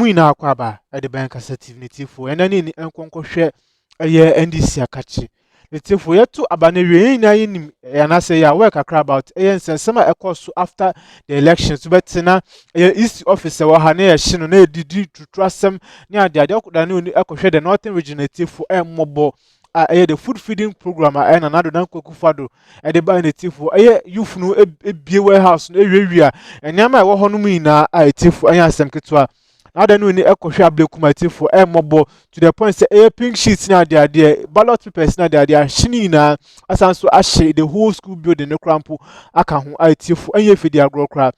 muina kwaba at the bank assertivity for and any unconco share a year NDC Akachi. It's if we are to abandon and I say, I work a crowd about and summer a course after the elections. But now, East officer or Hane Shinone did you to trust them near the Adok Echo Shed the Northern Regionative for a mobile. The food feeding program and another Danko Kufado at the Banity for a youth no a beer warehouse area and Yama Wahonumina I tiff and Yasam Kitwa. Now the new Echo Shabble Kumatif for a mobile to the point say a pink sheets now the idea, ballot papers now the idea, Shinina, as also Ashe, the whole school building the crampo, Akahu I tiff and ye feed the agro crab.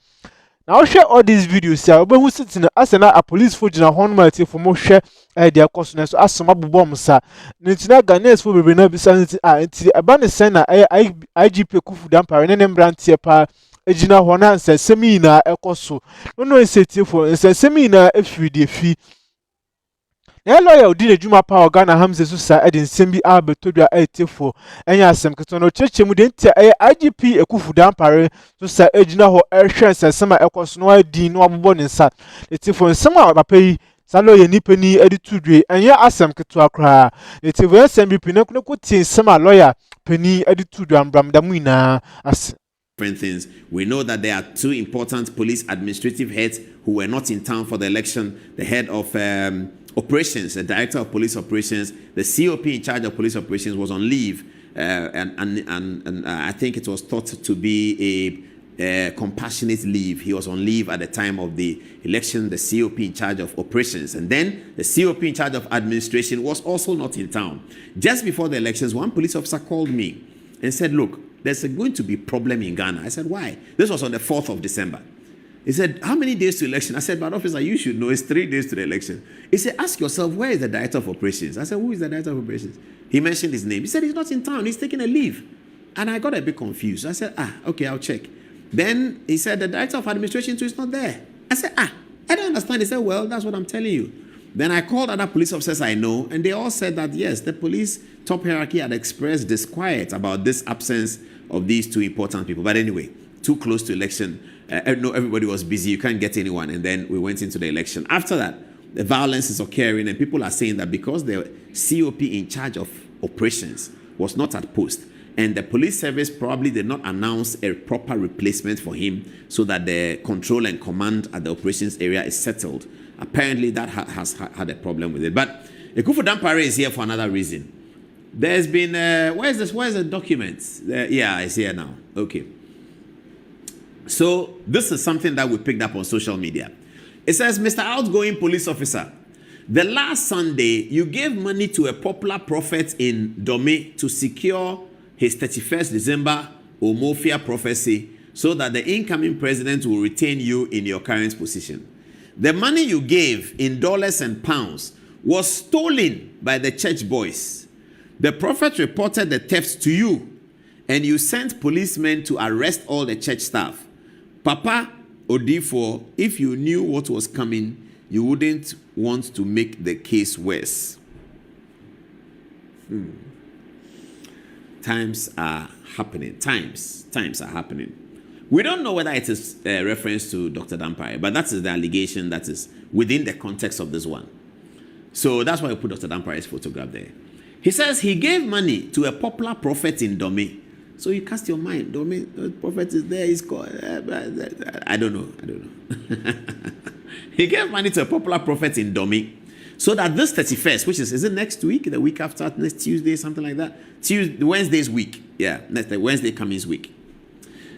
Now share all these videos here, but who sits in as a police for Jina Honmati for more share their customers as some bombs, sir. Nitina Ghanaians will be never sent until a banner sender IGP Dampare and brand Tiepa. Ejina hona nse semina ekoso no inseti for nse semina efidi fi na lawyer odi adwuma pa Ghana Hamza Susa edin sembi abetodwa etifo enya asem keto no chechemu de ntia IGP Ekufu Dampare Susa ejina ho ehwe nse sema ekoso no adi no abobo ne nsa etifo nsema papa yi salo ye nipani editudwe enya asem keto akra etifo nsem pinako ko tin sema lawyer pani editudwe ambram da muina as things. We know that there are two important police administrative heads who were not in town for the election. The head of operations, the director of police operations, the COP in charge of police operations was on leave, and I think it was thought to be a compassionate leave. He was on leave at the time of the election, the COP in charge of operations. And then the COP in charge of administration was also not in town. Just before the elections, one police officer called me and said, look, there's going to be a problem in Ghana. I said, why? This was on the 4th of December. He said, how many days to election? I said, but officer, you should know it's 3 days to the election. He said, ask yourself, where is the director of operations? I said, who is the director of operations? He mentioned his name. He said, he's not in town. He's taking a leave. And I got a bit confused. I said, okay, I'll check. Then he said, the director of administration too is not there. I said, I don't understand. He said, well, that's what I'm telling you. Then I called other police officers I know, and they all said that, yes, the police top hierarchy had expressed disquiet about this absence of these two important people. But anyway, too close to election. No, everybody was busy. You can't get anyone. And then we went into the election. After that, the violence is occurring, and people are saying that because the COP in charge of operations was not at post, and the police service probably did not announce a proper replacement for him so that the control and command at the operations area is settled. Apparently, that has had a problem with it. But Ekufu Dampare is here for another reason. There's been, where's the document? Yeah, it's here now. Okay. So this is something that we picked up on social media. It says, Mr. Outgoing Police Officer, the last Sunday, you gave money to a popular prophet in Dome to secure his 31st December Omofia prophecy so that the incoming president will retain you in your current position. The money you gave in dollars and pounds was stolen by the church boys. The prophet reported the thefts to you, and you sent policemen to arrest all the church staff. Papa Odifo, if you knew what was coming, you wouldn't want to make the case worse. Times are happening. Times are happening. We don't know whether it is a reference to Dr. Dampare, but that is the allegation that is within the context of this one. So that's why I put Dr. Dampare's photograph there. He says he gave money to a popular prophet in Dome. So you cast your mind, Dome, the prophet is there, he's called, I don't know. He gave money to a popular prophet in Dome so that this 31st, which is it next week, the week after, next Tuesday, something like that? Wednesday's week. Yeah, next Wednesday coming week.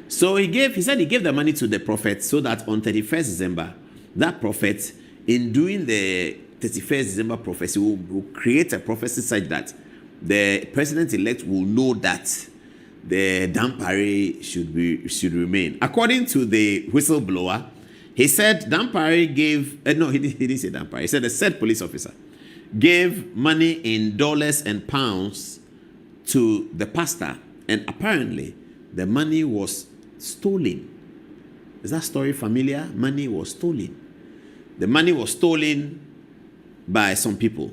So he said he gave the money to the prophet so that on 31st December, that prophet, in doing the 31st December prophecy, will create a prophecy such that the president-elect will know that the Dampare should remain. According to the whistleblower, he said Dampare gave, no, he didn't say Dampare. He said the said police officer gave money in dollars and pounds to the pastor, and apparently the money was stolen. Is that story familiar? Money was stolen. The money was stolen by some people.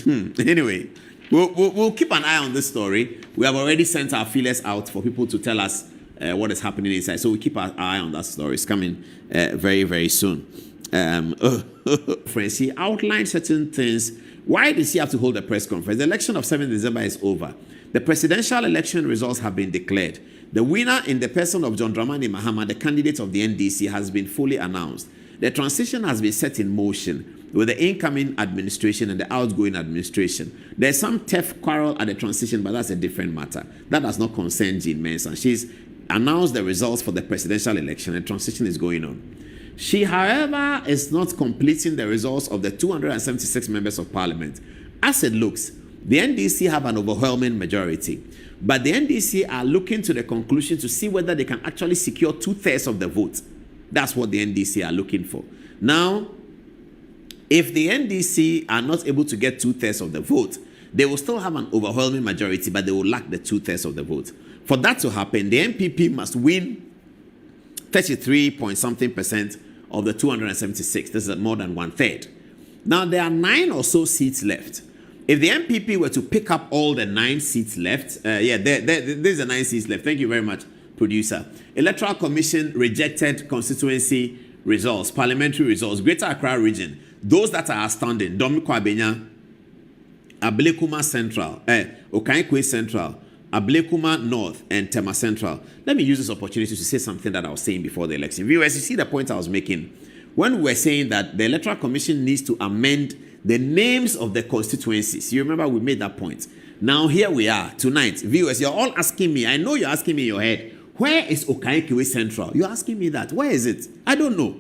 Anyway, we'll keep an eye on this story. We have already sent our feelers out for people to tell us what is happening inside. So we keep our eye on that story. It's coming very, very soon. Friends, he outlined certain things. Why does he have to hold a press conference? The election of 7th December is over. The presidential election results have been declared. The winner in the person of John Dramani Mahama, the candidate of the NDC, has been fully announced. The transition has been set in motion with the incoming administration and the outgoing administration. There's some tough quarrel at the transition, but that's a different matter. That does not concern Jean Mensah. She's announced the results for the presidential election and transition is going on. She, however, is not completing the results of the 276 members of parliament. As it looks, the NDC have an overwhelming majority, but the NDC are looking to the conclusion to see whether they can actually secure 2/3 of the vote. That's what the NDC are looking for. Now, if the NDC are not able to get 2/3 of the vote, they will still have an overwhelming majority, but they will lack the 2/3 of the vote. For that to happen, the NPP must win 33 point something percent of the 276. This is more than 1/3. Now, there are 9 or so seats left. If the NPP were to pick up all the 9 seats left, there's the 9 seats left. Thank you very much, producer. Electoral Commission rejected constituency results, parliamentary results, Greater Accra region. Those that are outstanding: Domiko Abenya, Ablekuma Central, Okaikwe Central, Ablekuma North, and Tema Central. Let me use this opportunity to say something that I was saying before the election. Viewers, you see the point I was making when we were saying that the Electoral Commission needs to amend the names of the constituencies. You remember we made that point. Now here we are tonight. Viewers, you're all asking me. I know you're asking me in your head, where is Okaikwe Central? You're asking me that. Where is it? I don't know.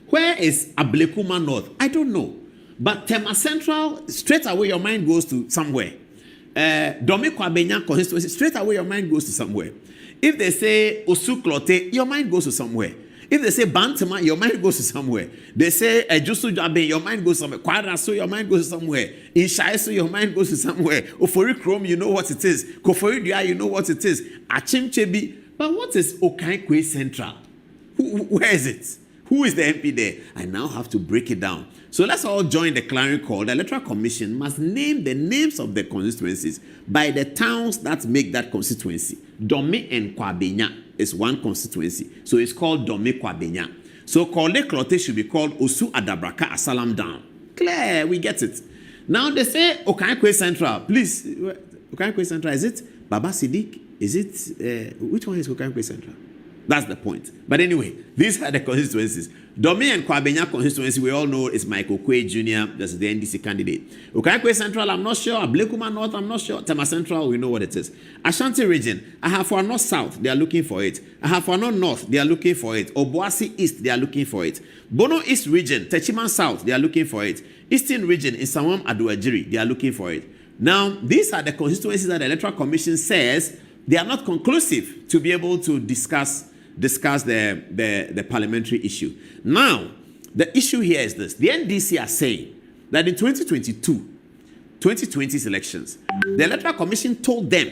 Where is Ablekuma North? I don't know. But Tema Central, straight away your mind goes to somewhere. Domiko Abenya constituency, straight away your mind goes to somewhere. If they say Osu Klote, your mind goes to somewhere. If they say Bantama, your mind goes to somewhere. They say Jusu Jabe, your mind goes somewhere. Kwadraso, your mind goes somewhere. In Shaiso, your mind goes to somewhere. Ofori Chrome, you know what it is. Kofori Dia, you know what it is. Achim Chebi. But what is Okaikwe Central? Where is it? Who is the MP there? I now have to break it down. So let's all join the clarion call. The Electoral Commission must name the names of the constituencies by the towns that make that constituency. Dome and Kwabenya is one constituency. So it's called Dome Kwabenya. So Kole Klote should be called Osu Adabraka Asalam Down. Clear, we get it. Now they say Okaikwe Central. Please, Okaikwe Central, is it Baba Siddiq? Is it, which one is Okaikwe Central? That's the point. But anyway, these are the constituencies. Dome and Kwabenya constituency, we all know is Michael Kwe Jr., that's the NDC candidate. Okaikwe Central, I'm not sure. Ablekuma North, I'm not sure. Tema Central, we know what it is. Ashanti region, Ahafua North South, they are looking for it. Ahafua North, they are looking for it. Obuasi East, they are looking for it. Bono East region, Techiman South, they are looking for it. Eastern region, in Samam Aduajiri, they are looking for it. Now, these are the constituencies that the Electoral Commission says they are not conclusive to be able to discuss the parliamentary issue. Now, the issue here is this. The NDC are saying that in 2020's elections, the Electoral Commission told them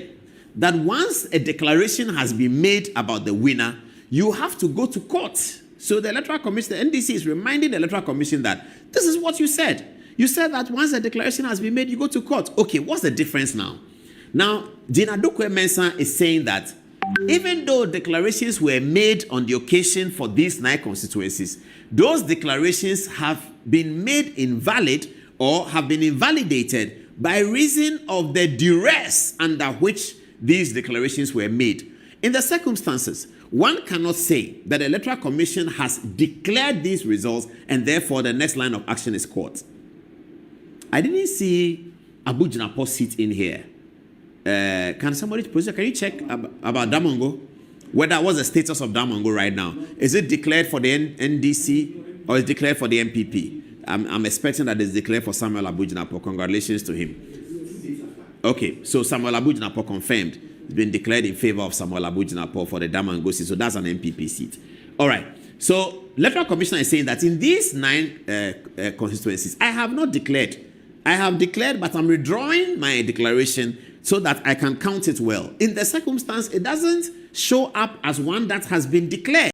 that once a declaration has been made about the winner, you have to go to court. So the Electoral Commission, the NDC is reminding the Electoral Commission that this is what you said. You said that once a declaration has been made, you go to court. Okay, what's the difference now? Now, Jean Mensah is saying that even though declarations were made on the occasion for these 9 constituencies, those declarations have been made invalid or have been invalidated by reason of the duress under which these declarations were made. In the circumstances, one cannot say that the Electoral Commission has declared these results and therefore the next line of action is court. I didn't see Abu Jinapo sit in here. Can somebody, producer, can you check about Damongo? What's the status of Damongo right now? Is it declared for the NDC or is it declared for the MPP? I'm expecting that it's declared for Samuel Abu Jinapo. Congratulations to him. Okay, so Samuel Abu Jinapo confirmed. It's been declared in favor of Samuel Abu Jinapo for the Damongo seat. So that's an MPP seat. All right. So Electoral Commissioner is saying that in these 9 constituencies, I have not declared. I have declared, but I'm withdrawing my declaration so that I can count it well. In the circumstance, it doesn't show up as one that has been declared.